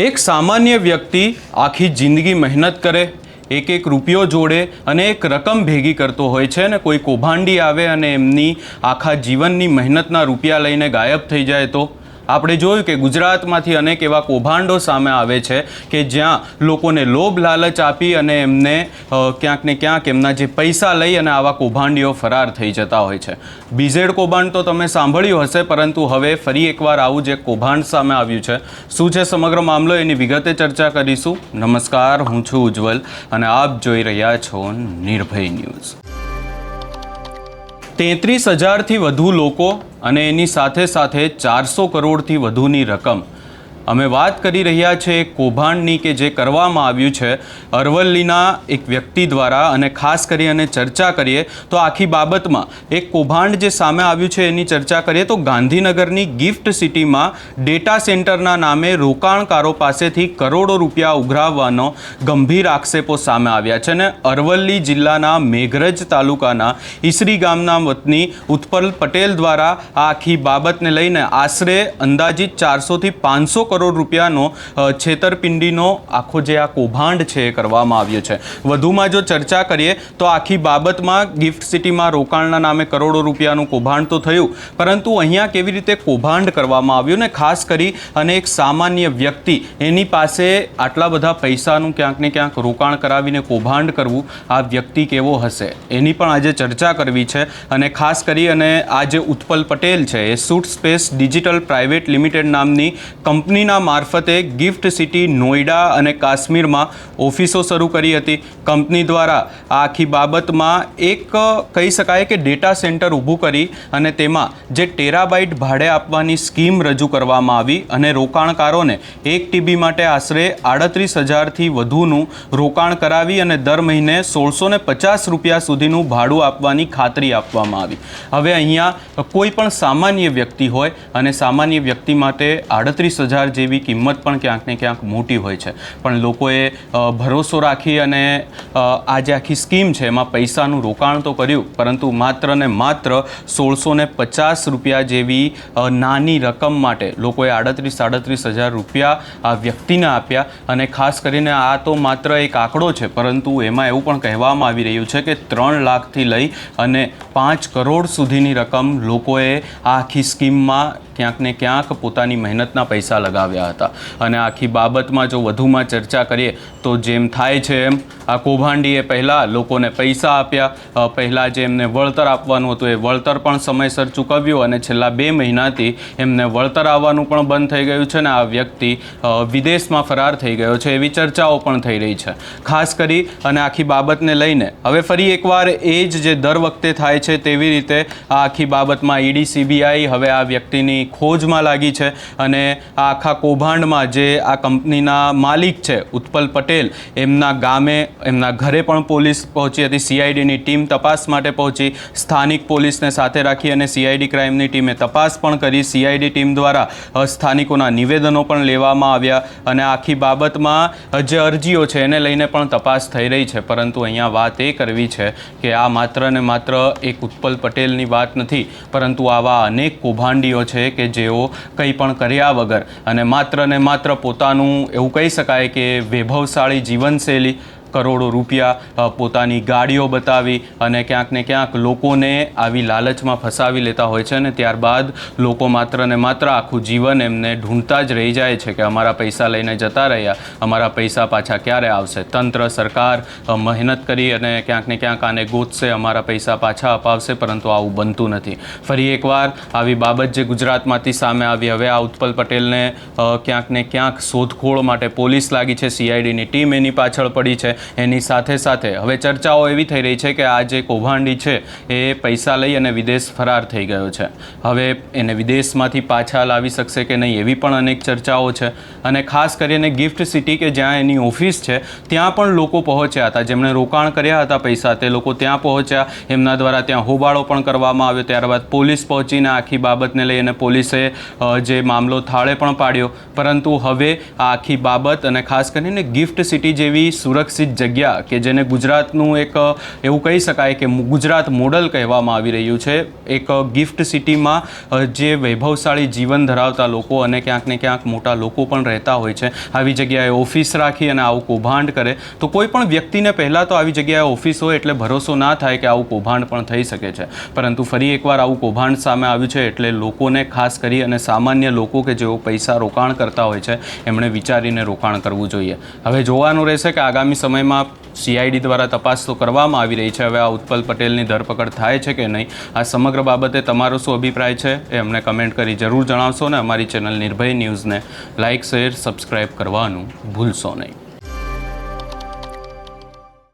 એક સામાન્ય વ્યક્તિ આખી જિંદગી મહેનત કરે, એક એક રૂપિયો જોડે અને એક રકમ ભેગી કરતો હોય છે ને કોઈ કૌભાંડી આવે અને એમની આખા જીવનની મહેનતના રૂપિયા લઈને ગાયબ થઈ જાય તો આપણે જોયું કે ગુજરાતમાંથી અનેક એવા કૌભાંડો સામે આવે છે કે જ્યાં લોકોને લોભ લાલચ આપી અને એમને ક્યાંક ને ક્યાંક એમના જે પૈસા લઈ અને આવા કૌભાંડીઓ ફરાર થઈ જતા હોય છે। બીઝેડ કૌભાંડ તો તમે સાંભળ્યું હશે, પરંતુ હવે ફરી એકવાર આવું જે કૌભાંડ સામે આવ્યું છે, શું છે સમગ્ર મામલો એની વિગતે ચર્ચા કરીશું। નમસ્કાર, હું છું ઉજ્જવલ અને આપ જોઈ રહ્યા છો નિર્ભય ન્યૂઝ। 33,000થી વધુ લોકો અને એની સાથે સાથે 400 કરોડથી વધુની રકમ અમે વાત કરી રહ્યા છે એક કૌભાંડની કે જે કરવામાં આવ્યું છે અરવલ્લીના એક વ્યક્તિ દ્વારા। અને ખાસ કરી અને ચર્ચા કરીએ તો આખી બાબતમાં એક કૌભાંડ જે સામે આવ્યું છે એની ચર્ચા કરીએ તો ગાંધીનગરની ગિફ્ટ સિટીમાં ડેટા સેન્ટરના નામે રોકાણકારો પાસેથી કરોડો રૂપિયા ઉઘરાવવાનો ગંભીર આક્ષેપો સામે આવ્યા છે। અને અરવલ્લી જિલ્લાના મેઘરજ તાલુકાના ઈસરી ગામના વતની ઉત્પલ પટેલ દ્વારા આ આખી બાબતને લઈને આશરે અંદાજિત 400થી 500 કરોડ રૂપિયાનો છેતરપિંડીનો આખો જે આ કૌભાંડ છે એ કરવામાં આવ્યો છે। વધુમાં જો ચર્ચા કરીએ તો આખી બાબતમાં ગિફ્ટ સિટીમાં રોકાણના નામે કરોડો રૂપિયાનું કૌભાંડ તો થયું, પરંતુ અહીંયા કેવી રીતે કૌભાંડ કરવામાં આવ્યું ને ખાસ કરી અને એક સામાન્ય વ્યક્તિ એની પાસે આટલા બધા પૈસાનું ક્યાંક ને ક્યાંક રોકાણ કરાવીને કૌભાંડ કરવું, આ વ્યક્તિ કેવો હશે એની પણ આજે ચર્ચા કરવી છે। અને ખાસ કરી અને આ જે ઉત્પલ પટેલ છે એ shoot space digital private limited નામની કંપની મારફતે ગિફ્ટ સિટી નોઈડા અને કાશ્મીરમાં ઓફિસો શરૂ કરી હતી। કંપની દ્વારા આ આખી બાબતમાં એક કહી શકાય કે ડેટા સેન્ટર ઊભું કરી અને તેમાં જે ટેરાબાઇટ ભાડે આપવાની સ્કીમ રજૂ કરવામાં આવી અને રોકાણકારોને 1 TB માટે આશરે 38,000થી વધુનું રોકાણ કરાવી અને દર મહિને 1,650 રૂપિયા સુધીનું ભાડું આપવાની ખાતરી આપવામાં આવી। હવે અહીંયા કોઈ પણ સામાન્ય વ્યક્તિ હોય અને સામાન્ય વ્યક્તિ માટે 38,000 જેવી કિંમત પણ ક્યાંક ને ક્યાંક મોટી હોય છે, પણ લોકોએ ભરોસો રાખી અને આ જે આખી સ્કીમ છે એમાં પૈસાનું રોકાણ તો કર્યું, પરંતુ માત્ર ને માત્ર 1,650 રૂપિયા જેવી નાની રકમ માટે લોકોએ 38,000 રૂપિયા આ વ્યક્તિને આપ્યા। અને ખાસ કરીને આ તો માત્ર એક આંકડો છે, પરંતુ એમાં એવું પણ કહેવામાં આવી રહ્યું છે કે 3 લાખથી લઈ અને 5 કરોડ સુધીની રકમ લોકોએ આ આખી સ્કીમમાં ક્યાંક ને ક્યાંક પોતાની મહેનતના પૈસા લગાવ્યા હતા। અને આખી બાબતમાં જો વધુમાં ચર્ચા કરીએ તો જેમ થાય છે એમ આ કૌભાંડીએ પહેલાં લોકોને પૈસા આપ્યા, પહેલાં જે એમને વળતર આપવાનું હતું એ વળતર પણ સમયસર ચૂકવ્યું અને છેલ્લા 2 મહિનાથી એમને વળતર આવવાનું પણ બંધ થઈ ગયું છે ને આ વ્યક્તિ વિદેશમાં ફરાર થઈ ગયો છે એવી ચર્ચાઓ પણ થઈ રહી છે। ખાસ કરી અને આખી બાબતને લઈને હવે ફરી એકવાર એ જ જે દર વખતે થાય છે તેવી રીતે આ આખી બાબતમાં ઈડી CBI હવે આ વ્યક્તિની ખોજમાં લાગી છે। અને આ આખા કૌભાંડમાં જે આ કંપનીના માલિક છે ઉત્પલ પટેલ, એમના ગામે એમના ઘરે પણ પોલીસ પહોંચી હતી, CIDની ટીમ તપાસ માટે પહોંચી, સ્થાનિક પોલીસને સાથે રાખી અને CID ક્રાઇમની ટીમે તપાસ પણ કરી। CID ટીમ દ્વારા સ્થાનિકોના નિવેદનો પણ લેવામાં આવ્યા અને આખી બાબતમાં જે અરજીઓ છે એને લઈને પણ તપાસ થઈ રહી છે। પરંતુ અહીંયા વાત એ કરવી છે કે આ માત્ર ને માત્ર એક ઉત્પલ પટેલની વાત નથી, પરંતુ આવા અનેક કૌભાંડીઓ છે કે જેઓ કંઈ પણ કર્યા વગર અને માત્ર પોતાનું એવું કહી શકાય કે વૈભવશાળી જીવનશૈલી, કરોડો રૂપિયા, પોતાની ગાડીઓ બતાવી અને ક્યાંક ને ક્યાંક લોકોને આવી લાલચમાં ફસાવી લેતા હોય છે અને ત્યારબાદ લોકો માત્ર ને માત્ર આખું જીવન એમને ઢૂંઢતા જ રહી જાય છે કે અમારા પૈસા લઈને જતા રહ્યા, અમારા પૈસા પાછા ક્યારે આવશે, તંત્ર સરકાર મહેનત કરી અને ક્યાંક ને ક્યાંક આને ગોતશે, અમારા પૈસા પાછા અપાવશે, પરંતુ આવું બનતું નથી। ફરી એકવાર આવી બાબત જે ગુજરાતમાંથી સામે આવી, હવે આ ઉત્પલ પટેલને ક્યાંક ને ક્યાંક શોધખોળ માટે પોલીસ લાગી છે, CIDની ટીમ એની પાછળ પડી છે। એની સાથે સાથે હવે ચર્ચાઓ એવી થઈ રહી છે કે આ જે કૌભાંડી છે એ પૈસા લઈ અને વિદેશ ફરાર થઈ ગયો છે, હવે એને વિદેશમાંથી પાછા લાવી શકશે કે નહીં એવી પણ અનેક ચર્ચાઓ છે। અને ખાસ કરીને ગિફ્ટ સિટી કે જ્યાં એની ઓફિસ છે ત્યાં પણ લોકો પહોંચ્યા હતા, જેમણે રોકાણ કર્યા હતા પૈસા, તે લોકો ત્યાં પહોંચ્યા, એમના દ્વારા ત્યાં હોબાળો પણ કરવામાં આવ્યો। ત્યારબાદ પોલીસ પહોંચીને આખી બાબતને લઈ અને પોલીસે જે મામલો થાળે પણ પાડ્યો, પરંતુ હવે આ આખી બાબત અને ખાસ કરીને ગિફ્ટ સિટી જેવી સુરક્ષિત વિકસિત જગ્યા કે જેને ગુજરાતનું એક એવું કહી શકાય કે ગુજરાત મોડલ કહેવામાં આવી રહ્યું છે, એક ગિફ્ટ સિટીમાં જે વૈભવશાળી જીવન ધરાવતા લોકો અને ક્યાંક ને ક્યાંક મોટા લોકો પણ રહેતા હોય છે, આવી જગ્યાએ ઓફિસ રાખી અને આવું કૌભાંડ કરે તો કોઈ પણ વ્યક્તિને પહેલાં તો આવી જગ્યાએ ઓફિસ હોય એટલે ભરોસો ના થાય કે આવું કૌભાંડ પણ થઈ શકે છે. પરંતુ ફરી એકવાર આવું કૌભાંડ સામે આવ્યું છે એટલે લોકોને ખાસ કરી અને સામાન્ય લોકો કે જેઓ પૈસા રોકાણ કરતા હોય છે એમણે વિચારીને રોકાણ કરવું જોઈએ. હવે જોવાનું રહેશે કે આગામી સમયમાં CID દ્વારા તપાસ તો કરવામાં આવી રહી છે, હવે આ ઉત્પલ પટેલની ધરપકડ થાય છે કે નહીં, આ સમગ્ર બાબતે તમારો શું અભિપ્રાય છે એ અમને કમેન્ટ કરી જરૂર જણાવશો ને અમારી ચેનલ નિર્ભય ન્યૂઝને લાઇક, શેર, સબસ્ક્રાઈબ કરવાનું ભૂલશો નહીં.